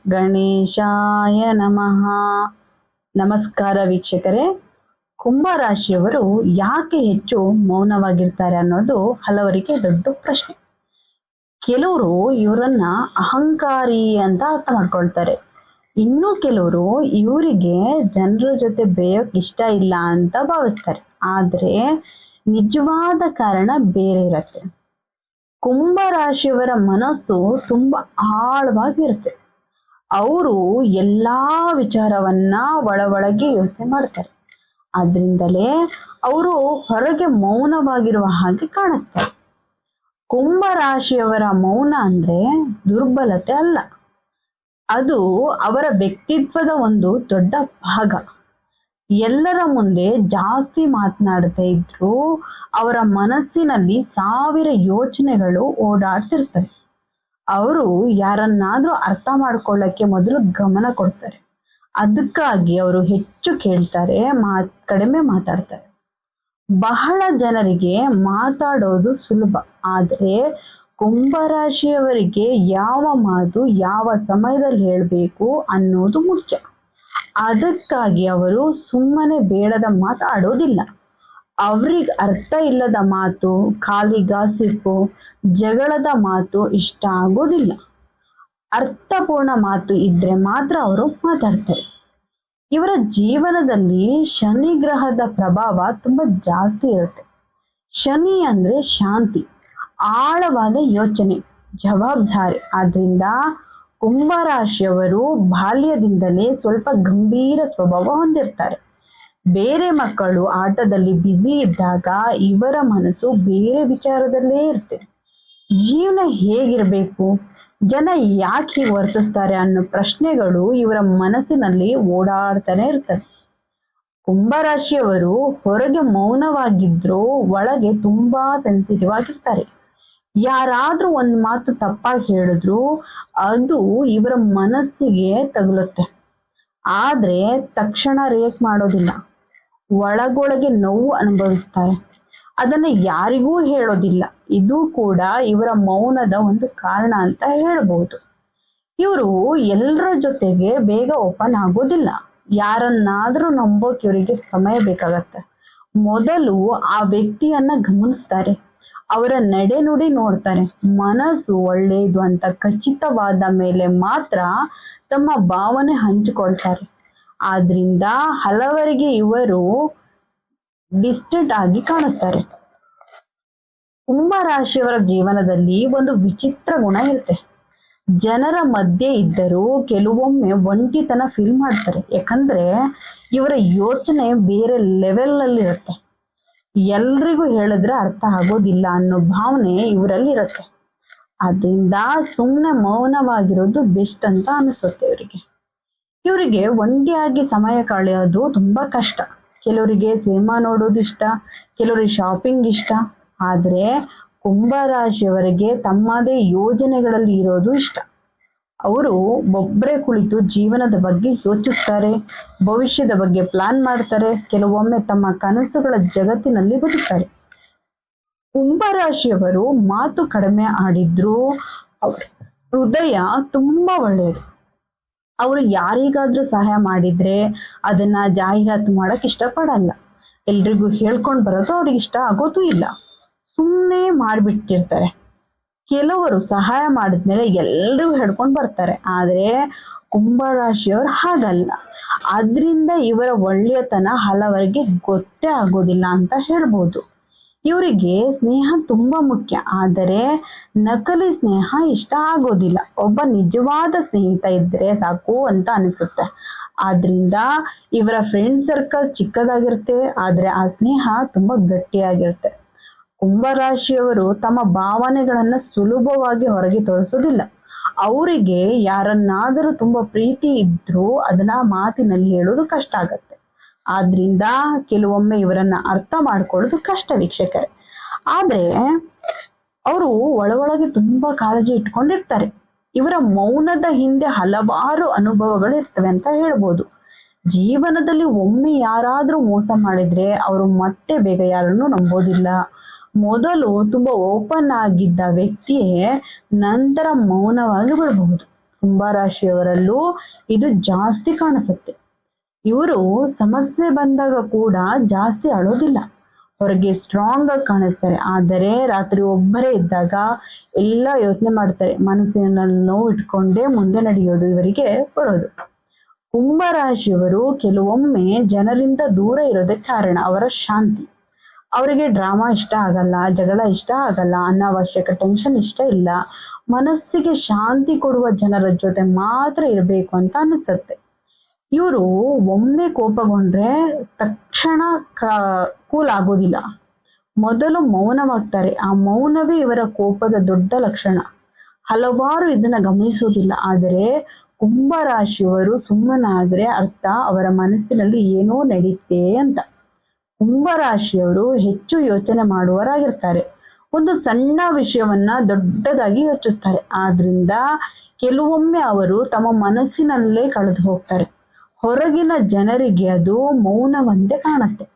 ಗಣೇಶಾಯ ನಮಃ. ನಮಸ್ಕಾರ ವೀಕ್ಷಕರೇ. ಕುಂಭರಾಶಿಯವರು ಯಾಕೆ ಹೆಚ್ಚು ಮೌನವಾಗಿರ್ತಾರೆ ಅನ್ನೋದು ಹಲವರಿಗೆ ದೊಡ್ಡ ಪ್ರಶ್ನೆ. ಕೆಲವರು ಇವರನ್ನ ಅಹಂಕಾರಿ ಅಂತ ಅರ್ಥ ಮಾಡ್ಕೊಳ್ತಾರೆ. ಇನ್ನು ಕೆಲವರು ಇವರಿಗೆ ಜನರ ಜೊತೆ ಬೇಯೋಕ್ ಇಷ್ಟ ಇಲ್ಲ ಅಂತ ಭಾವಿಸ್ತಾರೆ. ಆದ್ರೆ ನಿಜವಾದ ಕಾರಣ ಬೇರೆ ಇರತ್ತೆ. ಕುಂಭರಾಶಿಯವರ ಮನಸ್ಸು ತುಂಬಾ ಆಳವಾಗಿರುತ್ತೆ. ಅವರು ಎಲ್ಲಾ ವಿಚಾರವನ್ನ ಒಳಗೆ ಯೋಚನೆ ಮಾಡ್ತಾರೆ. ಆದ್ರಿಂದಲೇ ಅವರು ಹೊರಗೆ ಮೌನವಾಗಿರುವ ಹಾಗೆ ಕಾಣಿಸ್ತಾರೆ. ಕುಂಭರಾಶಿಯವರ ಮೌನ ಅಂದ್ರೆ ದುರ್ಬಲತೆ ಅಲ್ಲ, ಅದು ಅವರ ವ್ಯಕ್ತಿತ್ವದ ಒಂದು ದೊಡ್ಡ ಭಾಗ. ಎಲ್ಲರ ಮುಂದೆ ಜಾಸ್ತಿ ಮಾತನಾಡದೇ ಇದ್ರು ಅವರ ಮನಸ್ಸಿನಲ್ಲಿ ಸಾವಿರ ಯೋಚನೆಗಳು ಓಡಾಡ್ತಿರ್ತವೆ. ಅವರು ಯಾರನ್ನಾದ್ರೂ ಅರ್ಥ ಮಾಡ್ಕೊಳ್ಳಕ್ಕೆ ಮೊದಲು ಗಮನ ಕೊಡ್ತಾರೆ. ಅದಕ್ಕಾಗಿ ಅವರು ಹೆಚ್ಚು ಕೇಳ್ತಾರೆ, ಕಡಿಮೆ ಮಾತಾಡ್ತಾರೆ. ಬಹಳ ಜನರಿಗೆ ಮಾತಾಡೋದು ಸುಲಭ, ಆದ್ರೆ ಕುಂಭರಾಶಿಯವರಿಗೆ ಯಾವ ಮಾತು ಯಾವ ಸಮಯದಲ್ಲಿ ಹೇಳಬೇಕು ಅನ್ನೋದು ಮುಖ್ಯ. ಅದಕ್ಕಾಗಿ ಅವರು ಸುಮ್ಮನೆ ಬೇಡದ ಮಾತು ಆಡೋದಿಲ್ಲ. ಅವ್ರಿಗೆ ಅರ್ಥ ಇಲ್ಲದ ಮಾತು, ಖಾಲಿ ಗಾಸಿಪ್ಪು, ಜಗಳದ ಮಾತು ಇಷ್ಟ ಆಗೋದಿಲ್ಲ. ಅರ್ಥಪೂರ್ಣ ಮಾತು ಇದ್ರೆ ಮಾತ್ರ ಅವರು ಮಾತಾಡ್ತಾರೆ. ಇವರ ಜೀವನದಲ್ಲಿ ಶನಿ ಗ್ರಹದ ಪ್ರಭಾವ ತುಂಬಾ ಜಾಸ್ತಿ ಇರುತ್ತೆ. ಶನಿ ಅಂದ್ರೆ ಶಾಂತಿ, ಆಳವಾದ ಯೋಚನೆ, ಜವಾಬ್ದಾರಿ. ಆದ್ರಿಂದ ಕುಂಭರಾಶಿಯವರು ಬಾಲ್ಯದಿಂದಲೇ ಸ್ವಲ್ಪ ಗಂಭೀರ ಸ್ವಭಾವ ಹೊಂದಿರ್ತಾರೆ. ಬೇರೆ ಮಕ್ಕಳು ಆಟದಲ್ಲಿ ಬ್ಯುಸಿ ಇದ್ದಾಗ ಇವರ ಮನಸ್ಸು ಬೇರೆ ವಿಚಾರದಲ್ಲೇ ಇರ್ತದೆ. ಜೀವನ ಹೇಗಿರ್ಬೇಕು, ಜನ ಯಾಕೆ ಹೀಗೆ ವರ್ತಿಸ್ತಾರೆ ಅನ್ನೋ ಪ್ರಶ್ನೆಗಳು ಇವರ ಮನಸ್ಸಿನಲ್ಲಿ ಓಡಾಡ್ತಾನೆ ಇರ್ತದೆ. ಕುಂಭರಾಶಿಯವರು ಹೊರಗೆ ಮೌನವಾಗಿದ್ರು ಒಳಗೆ ತುಂಬಾ ಸೆನ್ಸಿಟಿವ್ ಆಗಿರ್ತಾರೆ. ಯಾರಾದ್ರೂ ಒಂದ್ ಮಾತು ತಪ್ಪಾಗಿ ಹೇಳಿದ್ರು ಅದು ಇವರ ಮನಸ್ಸಿಗೆ ತಗುಲುತ್ತೆ. ಆದ್ರೆ ತಕ್ಷಣ ರಿಯಾಕ್ಟ್ ಮಾಡೋದಿಲ್ಲ. ಒಳಗೊಳಗೆ ನೋವು ಅನುಭವಿಸ್ತಾರೆ. ಅದನ್ನ ಯಾರಿಗೂ ಹೇಳೋದಿಲ್ಲ. ಇದು ಕೂಡ ಇವರ ಮೌನದ ಒಂದು ಕಾರಣ ಅಂತ ಹೇಳ್ಬಹುದು. ಇವರು ಎಲ್ಲರ ಜೊತೆಗೆ ಬೇಗ ಓಪನ್ ಆಗೋದಿಲ್ಲ. ಯಾರನ್ನಾದ್ರೂ ನಂಬೋಕೆ ಇವರಿಗೆ ಸಮಯ ಬೇಕಾಗತ್ತೆ. ಮೊದಲು ಆ ವ್ಯಕ್ತಿಯನ್ನ ಗಮನಿಸ್ತಾರೆ, ಅವರ ನಡೆನುಡಿ ನೋಡ್ತಾರೆ. ಮನಸ್ಸು ಒಳ್ಳೆಯದು ಅಂತ ಖಚಿತವಾದ ಮೇಲೆ ಮಾತ್ರ ತಮ್ಮ ಭಾವನೆ ಹಂಚಿಕೊಳ್ತಾರೆ. ಆದ್ರಿಂದ ಹಲವರಿಗೆ ಇವರು ಡಿಸ್ಟೆಂಟ್ ಆಗಿ ಕಾಣಿಸ್ತಾರೆ. ಕುಂಭರಾಶಿಯವರ ಜೀವನದಲ್ಲಿ ಒಂದು ವಿಚಿತ್ರ ಗುಣ ಇರುತ್ತೆ. ಜನರ ಮಧ್ಯೆ ಇದ್ದರೂ ಕೆಲವೊಮ್ಮೆ ಒಂಟಿತನ ಫೀಲ್ ಮಾಡ್ತಾರೆ. ಯಾಕಂದ್ರೆ ಇವರ ಯೋಚನೆ ಬೇರೆ ಲೆವೆಲ್ ಅಲ್ಲಿ ಇರುತ್ತೆ. ಎಲ್ರಿಗೂ ಹೇಳಿದ್ರೆ ಅರ್ಥ ಆಗೋದಿಲ್ಲ ಅನ್ನೋ ಭಾವನೆ ಇವರಲ್ಲಿ ಇರುತ್ತೆ. ಆದ್ರಿಂದ ಸುಮ್ಮನೆ ಮೌನವಾಗಿರೋದು ಬೆಸ್ಟ್ ಅಂತ ಅನಿಸುತ್ತೆ ಇವರಿಗೆ. ಇವರಿಗೆ ಒಂಟಿಯಾಗಿ ಸಮಯ ಕಳೆಯೋದು ತುಂಬಾ ಕಷ್ಟ. ಕೆಲವರಿಗೆ ಸಿನಿಮಾ ನೋಡೋದು ಇಷ್ಟ, ಕೆಲವರಿಗೆ ಶಾಪಿಂಗ್ ಇಷ್ಟ. ಆದ್ರೆ ಕುಂಭರಾಶಿಯವರಿಗೆ ತಮ್ಮದೇ ಯೋಜನೆಗಳಲ್ಲಿ ಇರೋದು ಇಷ್ಟ. ಅವರು ಒಬ್ಬರೇ ಕುಳಿತು ಜೀವನದ ಬಗ್ಗೆ ಯೋಚಿಸ್ತಾರೆ, ಭವಿಷ್ಯದ ಬಗ್ಗೆ ಪ್ಲಾನ್ ಮಾಡ್ತಾರೆ. ಕೆಲವೊಮ್ಮೆ ತಮ್ಮ ಕನಸುಗಳ ಜಗತ್ತಿನಲ್ಲಿ ಬದುಕ್ತಾರೆ. ಕುಂಭರಾಶಿಯವರು ಮಾತು ಕಡಿಮೆ ಆಡಿದ್ರು ಅವರ ಹೃದಯ ತುಂಬಾ ಒಳ್ಳೆಯದು. ಅವರು ಯಾರಿಗಾದ್ರೂ ಸಹಾಯ ಮಾಡಿದ್ರೆ ಅದನ್ನ ಜಾಹೀರಾತು ಮಾಡಕ್ ಇಷ್ಟಪಡಲ್ಲ. ಎಲ್ರಿಗೂ ಹೇಳ್ಕೊಂಡ್ ಬರೋದು ಅವ್ರಿಗೆ ಇಷ್ಟ ಆಗೋದು ಇಲ್ಲ. ಸುಮ್ಮನೆ ಮಾಡ್ಬಿಟ್ಟಿರ್ತಾರೆ. ಕೆಲವರು ಸಹಾಯ ಮಾಡಿದ್ಮೇಲೆ ಎಲ್ರಿಗೂ ಹೇಳ್ಕೊಂಡ್ ಬರ್ತಾರೆ. ಆದ್ರೆ ಕುಂಭರಾಶಿಯವರು ಹಾಗಲ್ಲ. ಆದ್ರಿಂದ ಇವರ ಒಳ್ಳೆಯತನ ಹಲವರಿಗೆ ಗೊತ್ತೇ ಆಗೋದಿಲ್ಲ ಅಂತ ಹೇಳ್ಬೋದು. ಇವರಿಗೆ ಸ್ನೇಹ ತುಂಬಾ ಮುಖ್ಯ, ಆದರೆ ನಕಲಿ ಸ್ನೇಹ ಇಷ್ಟ ಆಗೋದಿಲ್ಲ. ಒಬ್ಬ ನಿಜವಾದ ಸ್ನೇಹಿತ ಇದ್ರೆ ಸಾಕು ಅಂತ ಅನಿಸುತ್ತೆ. ಆದ್ರಿಂದ ಇವರ ಫ್ರೆಂಡ್ ಸರ್ಕಲ್ ಚಿಕ್ಕದಾಗಿರುತ್ತೆ, ಆದ್ರೆ ಆ ಸ್ನೇಹ ತುಂಬಾ ಗಟ್ಟಿಯಾಗಿರುತ್ತೆ. ಕುಂಭರಾಶಿಯವರು ತಮ್ಮ ಭಾವನೆಗಳನ್ನ ಸುಲಭವಾಗಿ ಹೊರಗೆ ತೋರಿಸೋದಿಲ್ಲ. ಅವರಿಗೆ ಯಾರನ್ನಾದರೂ ತುಂಬಾ ಪ್ರೀತಿ ಇದ್ರೂ ಅದನ್ನ ಮಾತಿನಲ್ಲಿ ಹೇಳೋದು ಕಷ್ಟ ಆಗತ್ತೆ. ಆದ್ರಿಂದ ಕೆಲವೊಮ್ಮೆ ಇವರನ್ನ ಅರ್ಥ ಮಾಡ್ಕೊಳ್ಳೋದು ಕಷ್ಟ ವೀಕ್ಷಕರೇ. ಆದ್ರೆ ಅವರು ಒಳಗೆ ತುಂಬಾ ಕಾಳಜಿ ಇಟ್ಕೊಂಡಿರ್ತಾರೆ. ಇವರ ಮೌನದ ಹಿಂದೆ ಹಲವಾರು ಅನುಭವಗಳು ಇರ್ತವೆ ಅಂತ ಹೇಳ್ಬೋದು. ಜೀವನದಲ್ಲಿ ಒಮ್ಮೆ ಯಾರಾದ್ರೂ ಮೋಸ ಮಾಡಿದ್ರೆ ಅವರು ಮತ್ತೆ ಬೇಗ ಯಾರನ್ನು ನಂಬೋದಿಲ್ಲ. ಮೊದಲು ತುಂಬಾ ಓಪನ್ ಆಗಿದ್ದ ವ್ಯಕ್ತಿಯೇ ನಂತರ ಮೌನವಾಗಿ ಬಿಡಬಹುದು. ಕುಂಭರಾಶಿಯವರಲ್ಲೂ ಇದು ಜಾಸ್ತಿ ಕಾಣಿಸುತ್ತೆ. ಇವರು ಸಮಸ್ಯೆ ಬಂದಾಗ ಕೂಡ ಜಾಸ್ತಿ ಅಳೋದಿಲ್ಲ, ಹೊರಗೆ ಸ್ಟ್ರಾಂಗ್ ಆಗಿ ಕಾಣಿಸ್ತಾರೆ. ಆದರೆ ರಾತ್ರಿ ಒಬ್ಬರೇ ಇದ್ದಾಗ ಎಲ್ಲ ಯೋಚನೆ ಮಾಡ್ತಾರೆ, ಮನಸ್ಸಿನಲ್ಲಿ ನೋವು ಇಟ್ಕೊಂಡೇ ಮುಂದೆ ನಡೆಯೋದು ಇವರಿಗೆ ಬರೋದು. ಕುಂಭರಾಶಿಯವರು ಕೆಲವೊಮ್ಮೆ ಜನರಿಂದ ದೂರ ಇರೋದಕ್ಕೆ ಕಾರಣ ಅವರ ಶಾಂತಿ. ಅವರಿಗೆ ಡ್ರಾಮಾ ಇಷ್ಟ ಆಗಲ್ಲ, ಜಗಳ ಇಷ್ಟ ಆಗಲ್ಲ, ಅನಾವಶ್ಯಕ ಟೆನ್ಷನ್ ಇಷ್ಟ ಇಲ್ಲ. ಮನಸ್ಸಿಗೆ ಶಾಂತಿ ಕೊಡುವ ಜನರ ಜೊತೆ ಮಾತ್ರ ಇರಬೇಕು ಅಂತ ಅನಿಸುತ್ತೆ. ಇವರು ಒಮ್ಮೆ ಕೋಪಗೊಂಡ್ರೆ ತಕ್ಷಣ ಕೂಲ್ ಆಗೋದಿಲ್ಲ, ಮೊದಲು ಮೌನವಾಗ್ತಾರೆ. ಆ ಮೌನವೇ ಇವರ ಕೋಪದ ದೊಡ್ಡ ಲಕ್ಷಣ. ಹಲವಾರು ಇದನ್ನ ಗಮನಿಸುವುದಿಲ್ಲ, ಆದರೆ ಕುಂಭರಾಶಿಯವರು ಸುಮ್ಮನಾದ್ರೆ ಅರ್ಥ ಅವರ ಮನಸ್ಸಿನಲ್ಲಿ ಏನೋ ನಡೀತೆ ಅಂತ. ಕುಂಭರಾಶಿಯವರು ಹೆಚ್ಚು ಯೋಚನೆ ಮಾಡುವವರಾಗಿರ್ತಾರೆ. ಒಂದು ಸಣ್ಣ ವಿಷಯವನ್ನ ದೊಡ್ಡದಾಗಿ ಯೋಚಿಸ್ತಾರೆ. ಆದ್ರಿಂದ ಕೆಲವೊಮ್ಮೆ ಅವರು ತಮ್ಮ ಮನಸ್ಸಿನಲ್ಲೇ ಕಳೆದು ಹೋಗ್ತಾರೆ. ಹೊರಗಿನ ಜನರಿಗೆ ಅದು ಮೌನವಂತೆ ಕಾಣುತ್ತೆ.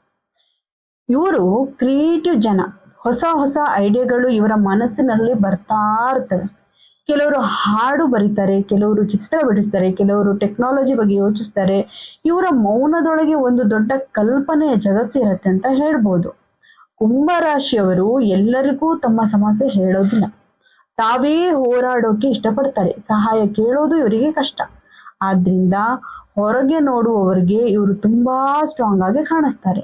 ಇವರು ಕ್ರಿಯೇಟಿವ್ ಜನ. ಹೊಸ ಹೊಸ ಐಡಿಯಾಗಳು ಇವರ ಮನಸ್ಸಿನಲ್ಲಿ ಬರ್ತಾ ಇರ್ತವೆ. ಕೆಲವರು ಹಾಡು ಬರೀತಾರೆ, ಕೆಲವರು ಚಿತ್ರ ಬಿಡಿಸ್ತಾರೆ, ಕೆಲವರು ಟೆಕ್ನಾಲಜಿ ಬಗ್ಗೆ ಯೋಚಿಸ್ತಾರೆ. ಇವರ ಮೌನದೊಳಗೆ ಒಂದು ದೊಡ್ಡ ಕಲ್ಪನೆಯ ಜಗತ್ತಿರತ್ತೆ ಅಂತ ಹೇಳ್ಬೋದು. ಕುಂಭರಾಶಿಯವರು ಎಲ್ಲರಿಗೂ ತಮ್ಮ ಸಮಸ್ಯೆ ಹೇಳೋದಿಲ್ಲ, ತಾವೇ ಹೋರಾಡೋಕೆ ಇಷ್ಟಪಡ್ತಾರೆ. ಸಹಾಯ ಕೇಳೋದು ಇವರಿಗೆ ಕಷ್ಟ. ಆದ್ರಿಂದ ಹೊರಗೆ ನೋಡುವವರಿಗೆ ಇವರು ತುಂಬಾ ಸ್ಟ್ರಾಂಗ್ ಆಗಿ ಕಾಣಿಸ್ತಾರೆ.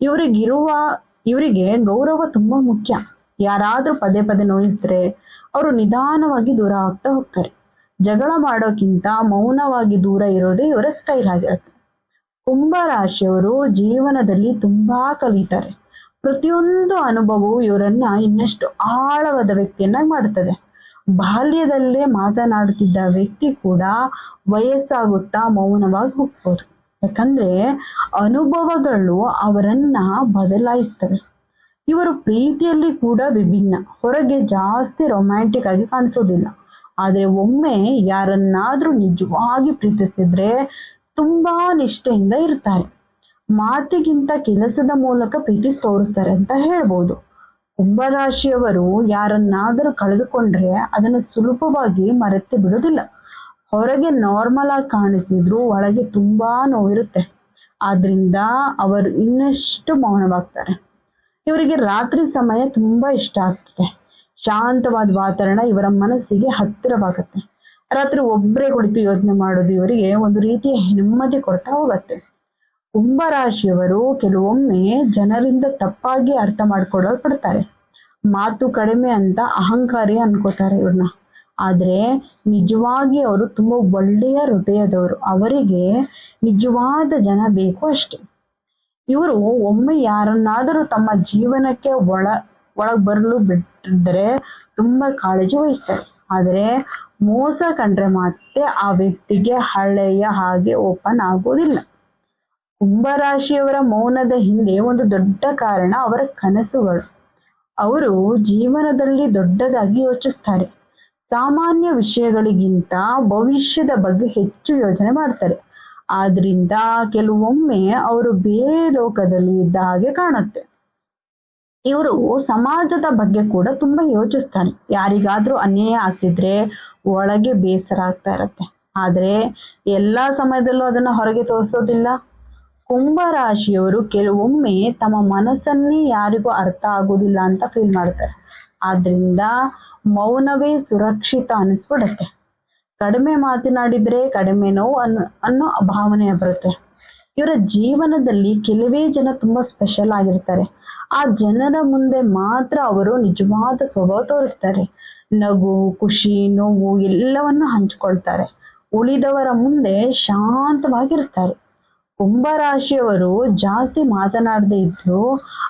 ಇವರಿಗೆ ಗೌರವ ತುಂಬಾ ಮುಖ್ಯ. ಯಾರಾದ್ರೂ ಪದೇ ಪದೇ ನೋಯಿಸಿದ್ರೆ ಅವರು ನಿಧಾನವಾಗಿ ದೂರ ಆಗ್ತಾ ಹೋಗ್ತಾರೆ. ಜಗಳ ಮಾಡೋಕ್ಕಿಂತ ಮೌನವಾಗಿ ದೂರ ಇರೋದೇ ಇವರ ಸ್ಟೈಲ್ ಆಗಿರುತ್ತೆ. ಕುಂಭರಾಶಿಯವರು ಜೀವನದಲ್ಲಿ ತುಂಬಾ ಕಲಿತಾರೆ. ಪ್ರತಿಯೊಂದು ಅನುಭವವು ಇವರನ್ನ ಇನ್ನಷ್ಟು ಆಳವಾದ ವ್ಯಕ್ತಿಯನ್ನಾಗಿ ಮಾಡುತ್ತದೆ. ಬಾಲ್ಯದಲ್ಲೇ ಮಾತನಾಡುತ್ತಿದ್ದ ವ್ಯಕ್ತಿ ಕೂಡ ವಯಸ್ಸಾಗುತ್ತಾ ಮೌನವಾಗಿ ಹೋಗ್ಬೋದು. ಯಾಕಂದ್ರೆ ಅನುಭವಗಳು ಅವರನ್ನ ಬದಲಾಯಿಸ್ತವೆ. ಇವರು ಪ್ರೀತಿಯಲ್ಲಿ ಕೂಡ ವಿಭಿನ್ನ. ಹೊರಗೆ ಜಾಸ್ತಿ ರೊಮ್ಯಾಂಟಿಕ್ ಆಗಿ ಕಾಣಿಸೋದಿಲ್ಲ, ಆದ್ರೆ ಒಮ್ಮೆ ಯಾರನ್ನಾದ್ರೂ ನಿಜವಾಗಿ ಪ್ರೀತಿಸಿದ್ರೆ ತುಂಬಾ ನಿಷ್ಠೆಯಿಂದ ಇರ್ತಾರೆ. ಮಾತಿಗಿಂತ ಕೆಲಸದ ಮೂಲಕ ಪ್ರೀತಿ ತೋರಿಸ್ತಾರೆ ಅಂತ ಹೇಳ್ಬೋದು. ಕುಂಭರಾಶಿಯವರು ಯಾರನ್ನಾದರೂ ಕಳೆದುಕೊಂಡ್ರೆ ಅದನ್ನು ಸುಲಭವಾಗಿ ಮರೆತು ಬಿಡೋದಿಲ್ಲ. ಹೊರಗೆ ನಾರ್ಮಲ್ ಆಗಿ ಕಾಣಿಸಿದ್ರು ಒಳಗೆ ತುಂಬಾ ನೋವಿರುತ್ತೆ. ಆದ್ರಿಂದ ಅವರು ಇನ್ನಷ್ಟು ಮೌನವಾಗ್ತಾರೆ. ಇವರಿಗೆ ರಾತ್ರಿ ಸಮಯ ತುಂಬಾ ಇಷ್ಟ ಆಗ್ತದೆ. ಶಾಂತವಾದ ವಾತಾವರಣ ಇವರ ಮನಸ್ಸಿಗೆ ಹತ್ತಿರವಾಗುತ್ತೆ. ರಾತ್ರಿ ಒಬ್ಬರೇ ಕುಳಿತು ಯೋಚನೆ ಮಾಡೋದು ಇವರಿಗೆ ಒಂದು ರೀತಿಯ ನೆಮ್ಮದಿ ಕೊಡ್ತಾ ಹೋಗುತ್ತೆ. ಕುಂಭರಾಶಿಯವರು ಕೆಲವೊಮ್ಮೆ ಜನರಿಂದ ತಪ್ಪಾಗಿ ಅರ್ಥ ಮಾಡ್ಕೊಡಲ್ಪಡ್ತಾರೆ. ಮಾತು ಕಡಿಮೆ ಅಂತ ಅಹಂಕಾರಿ ಅನ್ಕೋತಾರೆ ಇವ್ರನ್ನ. ಆದ್ರೆ ನಿಜವಾಗಿ ಅವರು ತುಂಬಾ ಒಳ್ಳೆಯ ಹೃದಯದವರು. ಅವರಿಗೆ ನಿಜವಾದ ಜನ ಬೇಕು ಅಷ್ಟೆ. ಇವರು ಒಮ್ಮೆ ಯಾರನ್ನಾದರೂ ತಮ್ಮ ಜೀವನಕ್ಕೆ ಒಳಗ್ ಬರಲು ಬಿಟ್ಟಿದ್ರೆ ತುಂಬಾ ಕಾಳಜಿ ವಹಿಸ್ತಾರೆ. ಆದರೆ ಮೋಸ ಕಂಡ್ರೆ ಮತ್ತೆ ಆ ವ್ಯಕ್ತಿಗೆ ಹಳೆಯ ಹಾಗೆ ಓಪನ್ ಆಗೋದಿಲ್ಲ. ಕುಂಭರಾಶಿಯವರ ಮೌನದ ಹಿಂದೆ ಒಂದು ದೊಡ್ಡ ಕಾರಣ ಅವರ ಕನಸುಗಳು. ಅವರು ಜೀವನದಲ್ಲಿ ದೊಡ್ಡದಾಗಿ ಯೋಚಿಸ್ತಾರೆ. ಸಾಮಾನ್ಯ ವಿಷಯಗಳಿಗಿಂತ ಭವಿಷ್ಯದ ಬಗ್ಗೆ ಹೆಚ್ಚು ಯೋಚನೆ ಮಾಡ್ತಾರೆ. ಆದ್ರಿಂದ ಕೆಲವೊಮ್ಮೆ ಅವರು ಬೇರೆ ಲೋಕದಲ್ಲಿ ಇದ್ದ ಹಾಗೆ ಕಾಣುತ್ತೆ. ಇವರು ಸಮಾಜದ ಬಗ್ಗೆ ಕೂಡ ತುಂಬಾ ಯೋಚಿಸ್ತಾರೆ. ಯಾರಿಗಾದ್ರೂ ಅನ್ಯಾಯ ಆಗ್ತಿದ್ರೆ ಒಳಗೆ ಬೇಸರ ಆಗ್ತಾ ಇರತ್ತೆ. ಆದ್ರೆ ಎಲ್ಲಾ ಸಮಯದಲ್ಲೂ ಅದನ್ನ ಹೊರಗೆ ತೋರಿಸೋದಿಲ್ಲ. ಕುಂಭರಾಶಿಯವರು ಕೆಲವೊಮ್ಮೆ ತಮ್ಮ ಮನಸ್ಸನ್ನೇ ಯಾರಿಗೂ ಅರ್ಥ ಆಗೋದಿಲ್ಲ ಅಂತ ಫೀಲ್ ಮಾಡ್ತಾರೆ. ಆದ್ರಿಂದ ಮೌನವೇ ಸುರಕ್ಷಿತ ಅನಿಸ್ಬಿಡತ್ತೆ. ಕಡಿಮೆ ಮಾತನಾಡಿದ್ರೆ ಕಡಿಮೆ ನೋವು ಅನ್ನೋ ಭಾವನೆ ಬರುತ್ತೆ. ಇವರ ಜೀವನದಲ್ಲಿ ಕೆಲವೇ ಜನ ತುಂಬಾ ಸ್ಪೆಷಲ್ ಆಗಿರ್ತಾರೆ. ಆ ಜನರ ಮುಂದೆ ಮಾತ್ರ ಅವರು ನಿಜವಾದ ಸ್ವಭಾವ ತೋರಿಸ್ತಾರೆ. ನಗು, ಖುಷಿ, ನೋವು ಎಲ್ಲವನ್ನು ಹಂಚಿಕೊಳ್ತಾರೆ. ಉಳಿದವರ ಮುಂದೆ ಶಾಂತವಾಗಿರ್ತಾರೆ. ಕುಂಭರಾಶಿಯವರು ಜಾಸ್ತಿ ಮಾತನಾಡದೇ ಇದ್ರು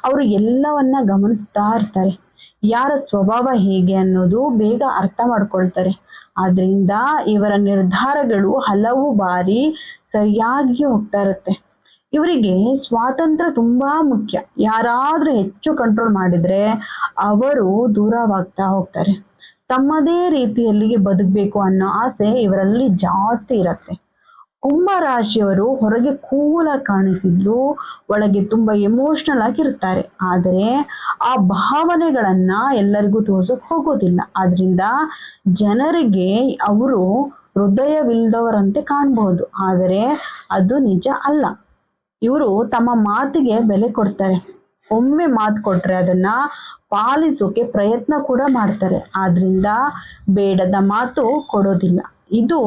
ಅವರು ಎಲ್ಲವನ್ನ ಗಮನಿಸ್ತಾ ಇರ್ತಾರೆ. ಯಾರ ಸ್ವಭಾವ ಹೇಗೆ ಅನ್ನೋದು ಬೇಗ ಅರ್ಥ ಮಾಡ್ಕೊಳ್ತಾರೆ. ಆದ್ರಿಂದ ಇವರ ನಿರ್ಧಾರಗಳು ಹಲವು ಬಾರಿ ಸರಿಯಾಗಿ ಹೋಗ್ತಾ ಇರುತ್ತೆ. ಇವರಿಗೆ ಸ್ವಾತಂತ್ರ್ಯ ತುಂಬಾ ಮುಖ್ಯ. ಯಾರಾದ್ರೂ ಹೆಚ್ಚು ಕಂಟ್ರೋಲ್ ಮಾಡಿದ್ರೆ ಅವರು ದೂರವಾಗ್ತಾ ಹೋಗ್ತಾರೆ. ತಮ್ಮದೇ ರೀತಿಯಲ್ಲಿ ಬದುಕಬೇಕು ಅನ್ನೋ ಆಸೆ ಇವರಲ್ಲಿ ಜಾಸ್ತಿ ಇರತ್ತೆ. ಕುಂಭರಾಶಿಯವರು ಹೊರಗೆ ಕೂಲಾಗಿ ಕಾಣಿಸಿದ್ರು ಒಳಗೆ ತುಂಬಾ ಎಮೋಷನಲ್ ಆಗಿರ್ತಾರೆ. ಆದರೆ ಆ ಭಾವನೆಗಳನ್ನ ಎಲ್ಲರಿಗೂ ತೋರ್ಸಕ್ ಹೋಗೋದಿಲ್ಲ. ಆದ್ರಿಂದ ಜನರಿಗೆ ಅವರು ಹೃದಯವಿಲ್ಲದವರಂತೆ ಕಾಣಬಹುದು, ಆದರೆ ಅದು ನಿಜ ಅಲ್ಲ. ಇವರು ತಮ್ಮ ಮಾತಿಗೆ ಬೆಲೆ ಕೊಡ್ತಾರೆ. ಒಮ್ಮೆ ಮಾತು ಕೊಟ್ರೆ ಅದನ್ನ ಪಾಲಿಸೋಕೆ ಪ್ರಯತ್ನ ಕೂಡ ಮಾಡ್ತಾರೆ. ಆದ್ರಿಂದ ಬೇಡದ ಮಾತು ಕೊಡೋದಿಲ್ಲ. ಇದು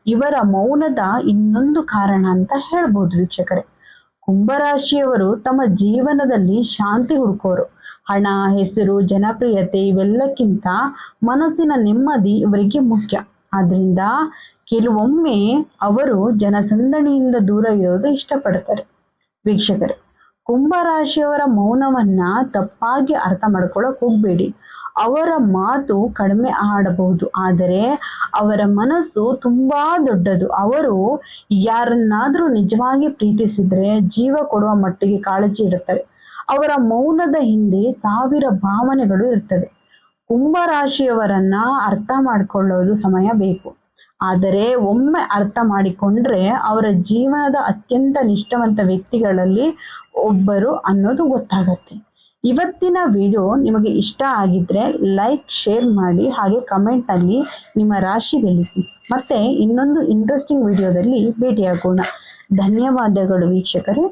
ಇವರ ಮೌನದ ಇನ್ನೊಂದು ಕಾರಣ ಅಂತ ಹೇಳ್ಬೋದು ವೀಕ್ಷಕರೇ. ಕುಂಭರಾಶಿಯವರು ತಮ್ಮ ಜೀವನದಲ್ಲಿ ಶಾಂತಿ ಹುಡುಕೋರು. ಹಣ, ಹೆಸರು, ಜನಪ್ರಿಯತೆ ಇವೆಲ್ಲಕ್ಕಿಂತ ಮನಸ್ಸಿನ ನೆಮ್ಮದಿ ಇವರಿಗೆ ಮುಖ್ಯ. ಆದ್ರಿಂದ ಕೆಲವೊಮ್ಮೆ ಅವರು ಜನಸಂದಣಿಯಿಂದ ದೂರ ಇರೋದು ಇಷ್ಟಪಡ್ತಾರೆ. ವೀಕ್ಷಕರೇ, ಕುಂಭರಾಶಿಯವರ ಮೌನವನ್ನ ತಪ್ಪಾಗಿ ಅರ್ಥ ಮಾಡ್ಕೊಳಕ್ ಹೋಗ್ಬೇಡಿ. ಅವರ ಮಾತು ಕಡಿಮೆ ಆಡಬಹುದು, ಆದರೆ ಅವರ ಮನಸ್ಸು ತುಂಬಾ ದೊಡ್ಡದು. ಅವರು ಯಾರನ್ನಾದ್ರೂ ನಿಜವಾಗಿ ಪ್ರೀತಿಸಿದ್ರೆ ಜೀವ ಕೊಡುವ ಮಟ್ಟಿಗೆ ಕಾಳಜಿ ಇಡುತ್ತಾರೆ. ಅವರ ಮೌನದ ಹಿಂದೆ ಸಾವಿರ ಭಾವನೆಗಳು ಇರ್ತವೆ. ಕುಂಭರಾಶಿಯವರನ್ನ ಅರ್ಥ ಮಾಡಿಕೊಳ್ಳೋದು ಸಮಯ ಬೇಕು, ಆದರೆ ಒಮ್ಮೆ ಅರ್ಥ ಮಾಡಿಕೊಂಡ್ರೆ ಅವರ ಜೀವನದ ಅತ್ಯಂತ ನಿಷ್ಠಾವಂತ ವ್ಯಕ್ತಿಗಳಲ್ಲಿ ಒಬ್ಬರು ಅನ್ನೋದು ಗೊತ್ತಾಗತ್ತೆ. ಇವತ್ತಿನ ವಿಡಿಯೋ ನಿಮಗೆ ಇಷ್ಟ ಆಗಿದ್ರೆ ಲೈಕ್, ಶೇರ್ ಮಾಡಿ, ಹಾಗೆ ಕಮೆಂಟ್ ಅಲ್ಲಿ ನಿಮ್ಮ ರಾಶಿ ತಿಳಿಸಿ. ಮತ್ತೆ ಇನ್ನೊಂದು ಇಂಟ್ರೆಸ್ಟಿಂಗ್ ವಿಡಿಯೋದಲ್ಲಿ ಭೇಟಿಯಾಗೋಣ. ಧನ್ಯವಾದಗಳು ವೀಕ್ಷಕರೇ.